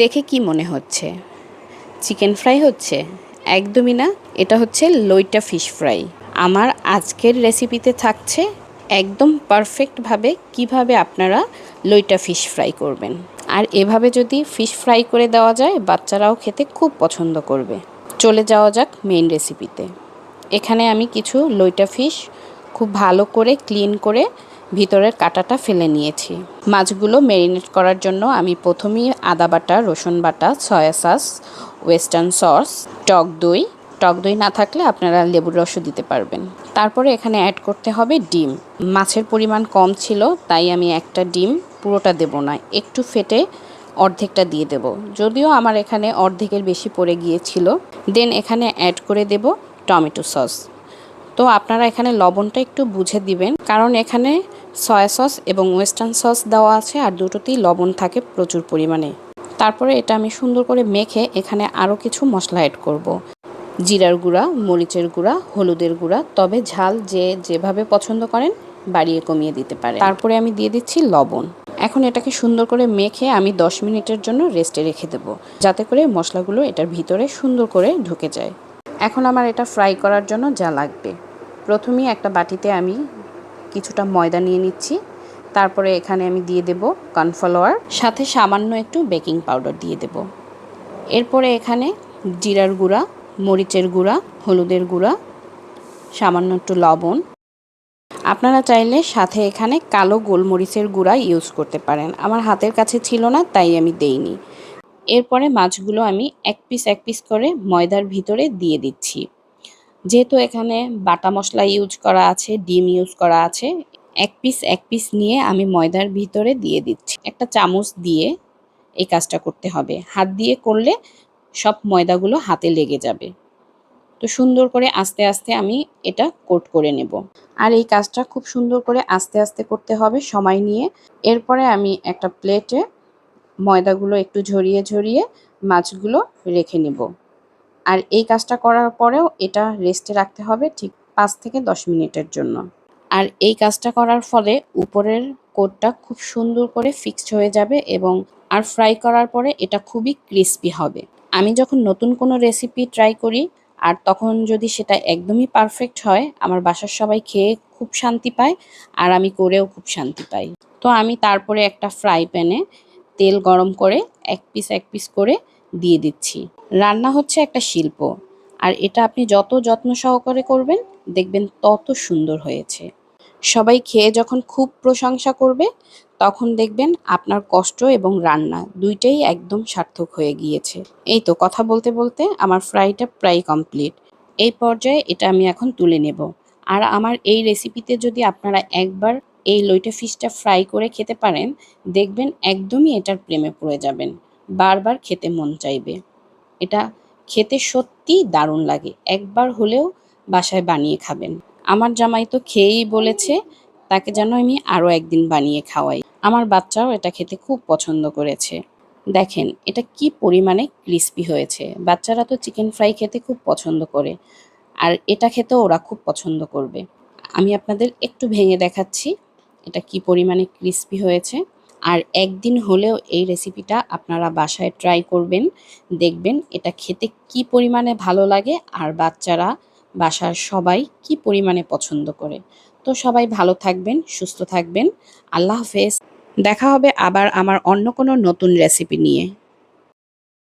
দেখে কি মনে হচ্ছে? চিকেন ফ্রাই হচ্ছে? একদমই না, এটা হচ্ছে লইট্টা ফিশ ফ্রাই। আমার আজকের রেসিপিতে থাকছে একদম পারফেক্টভাবে কিভাবে আপনারা লইট্টা ফিশ ফ্রাই করবেন। আর এভাবে যদি ফিশ ফ্রাই করে দেওয়া যায়, বাচ্চারাও খেতে খুব পছন্দ করবে। চলে যাওয়া যাক মেইন রেসিপিতে। এখানে আমি কিছু লইট্টা ফিশ খুব ভালো করে ক্লিন করে ভিতরের কাঁটাটা ফেলে নিয়েছি। মাছগুলো ম্যারিনেট করার জন্য আমি প্রথমেই আদা বাটা, রসুন বাটা, সয়া সস, ওয়েস্টার্ন সস, টক দই না থাকলে আপনারা লেবুর রসও দিতে পারবেন। তারপরে এখানে অ্যাড করতে হবে ডিম। মাছের পরিমাণ কম ছিল, তাই আমি একটা ডিম পুরোটা দেব না, একটু ফেটে অর্ধেকটা দিয়ে দেব। যদিও আমার এখানে অর্ধেকের বেশি পড়ে গিয়েছিল। দেন এখানে অ্যাড করে দেব টমেটো সস। তো আপনারা এখানে লবণটা একটু বুঝে দিবেন, কারণ এখানে সয়া সস এবং ওয়েস্টার্ন সস দেওয়া আছে, আর দুটোতেই লবণ থাকে প্রচুর পরিমাণে। তারপরে এটা আমি সুন্দর করে মেখে এখানে আরও কিছু মশলা অ্যাড করব। জিরার গুঁড়া, মরিচের গুঁড়া, হলুদের গুঁড়া, তবে ঝাল যে যেভাবে পছন্দ করেন বাড়িয়ে কমিয়ে দিতে পারেন। তারপরে আমি দিয়ে দিচ্ছি লবণ। এখন এটাকে সুন্দর করে মেখে আমি 10 মিনিটের জন্য রেস্টে রেখে দেব, যাতে করে মশলাগুলো এটার ভিতরে সুন্দর করে ঢুকে যায়। এখন আমার এটা ফ্রাই করার জন্য যা লাগবে, প্রথমেই একটা বাটিতে আমি কিছুটা ময়দা নিয়ে নিচ্ছি। তারপরে এখানে আমি দিয়ে দেব কর্নফ্লাওয়ার, সাথে সামান্য একটু বেকিং পাউডার দিয়ে দেব। এরপরে এখানে জিরার গুঁড়া, মরিচের গুঁড়া, হলুদের গুঁড়া, সামান্য একটু লবণ। আপনারা চাইলে সাথে এখানে কালো গোলমরিচের গুঁড়া ইউজ করতে পারেন। আমার হাতের কাছে ছিল না, তাই আমি দেইনি। এরপরে মাছগুলো আমি এক পিস করে ময়দার ভিতরে দিয়ে দিচ্ছি। যেহেতু এখানে বাটা মশলা ইউজ করা আছে, ডিম ইউজ করা আছে, এক পিস নিয়ে আমি ময়দার ভিতরে দিয়ে দিচ্ছি। একটা চামচ দিয়ে এই কাজটা করতে হবে। হাত দিয়ে করলে সব ময়দাগুলো হাতে লেগে যাবে। তো সুন্দর করে আস্তে আস্তে আমি এটা কোট করে নেব। আর এই কাজটা খুব সুন্দর করে আস্তে আস্তে করতে হবে সময় নিয়ে। এরপরে আমি একটা প্লেটে ময়দাগুলো একটু ঝরিয়ে মাছগুলো রেখে নেব। আর এই কাজটা করার পরেও এটা রেস্টে রাখতে হবে ঠিক 5 থেকে 10 মিনিটের জন্য। আর এই কাজটা করার ফলে উপরের কোটটা খুব সুন্দর করে ফিক্সড হয়ে যাবে এবং ফ্রাই করার পরে এটা খুবই ক্রিস্পি হবে। আমি যখন নতুন কোনো রেসিপি ট্রাই করি আর তখন যদি সেটা একদমই পারফেক্ট হয়, আমার বাসার সবাই খেয়ে খুব শান্তি পায় আর আমি করেও খুব শান্তি পাই। তো আমি তারপরে একটা ফ্রাই প্যানে তেল গরম করে এক পিস করে দিয়ে দিচ্ছি। রান্না হচ্ছে একটা শিল্প, আর এটা আপনি যত যত্ন সহকারে করবেন দেখবেন তত সুন্দর হয়েছে। সবাই খেয়ে যখন খুব প্রশংসা করবে, তখন দেখবেন আপনার কষ্ট এবং রান্না দুইটাই একদম সার্থক হয়ে গিয়েছে। এই তো কথা বলতে বলতে আমার ফ্রাইটা প্রায় কমপ্লিট। এই পর্যায়ে এটা আমি এখন তুলে নেব। আর আমার এই রেসিপিতে যদি আপনারা একবার এই লইট্টা ফিশটা ফ্রাই করে খেতে পারেন, দেখবেন একদমই এটার প্রেমে পড়ে যাবেন। বারবার খেতে মন চাইবে। এটা খেতে সত্যিই দারুণ লাগে। একবার হলেও বাসায় বানিয়ে খাবেন। আমার জামাই তো খেয়েই বলেছে তাকে যেন আমি আরও একদিন বানিয়ে খাওয়াই। আমার বাচ্চাও এটা খেতে খুব পছন্দ করেছে। দেখেন এটা কি পরিমাণে ক্রিস্পি হয়েছে। বাচ্চারা তো চিকেন ফ্রাই খেতে খুব পছন্দ করে, আর এটা খেতেও ওরা খুব পছন্দ করবে। আমি আপনাদের একটু ভেঙে দেখাচ্ছি এটা কি পরিমাণে ক্রিস্পি হয়েছে। আর একদিন হলেও এই রেসিপিটা আপনারা বাসায় ট্রাই করবেন, দেখবেন এটা খেতে কি পরিমাণে ভালো লাগে আর বাচ্চারা বাসার সবাই কি পরিমাণে পছন্দ করে। তো সবাই ভালো থাকবেন, সুস্থ থাকবেন। আল্লাহ হাফেজ। দেখা হবে আবার আমার অন্য কোনো নতুন রেসিপি নিয়ে।